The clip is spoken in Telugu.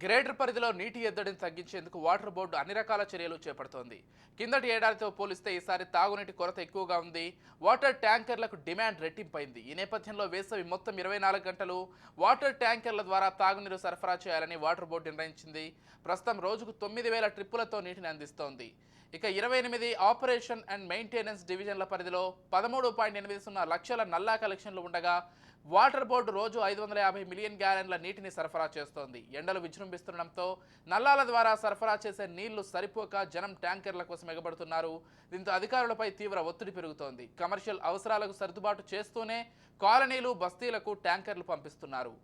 గ్రేటర్ పరిధిలో నీటి ఎద్దడిని తగ్గించేందుకు వాటర్ బోర్డు అన్ని రకాల చర్యలు చేపడుతోంది. కిందటి ఏడాదితో పోలిస్తే ఈసారి తాగునీటి కొరత ఎక్కువగా ఉంది. వాటర్ ట్యాంకర్లకు డిమాండ్ రెట్టింపైంది. ఈ నేపథ్యంలో వేసవి మొత్తం 24 గంటలు వాటర్ ట్యాంకర్ల ద్వారా తాగునీరు సరఫరా చేయాలని వాటర్ బోర్డు నిర్ణయించింది. ప్రస్తుతం రోజుకు 9,000 ట్రిప్పులతో నీటిని అందిస్తోంది. ఇక 28 ఆపరేషన్ అండ్ మెయింటెనెన్స్ డివిజన్ల పరిధిలో 13.80 లక్షల నల్లా కలెక్షన్లు ఉండగా వాటర్ బోర్డు రోజు 550 మిలియన్ గ్యాలన్ల నీటిని సరఫరా చేస్తోంది. ఎండలు విజృంభిస్తుండటంతో నల్లాల ద్వారా సరఫరా చేసే నీళ్లు సరిపోక జనం ట్యాంకర్ల కోసం ఎగబడుతున్నారు. దీంతో అధికారులపై తీవ్ర ఒత్తిడి పెరుగుతోంది. కమర్షియల్ అవసరాలకు సర్దుబాటు చేస్తూనే కాలనీలు, బస్తీలకు ట్యాంకర్లు పంపిస్తున్నారు.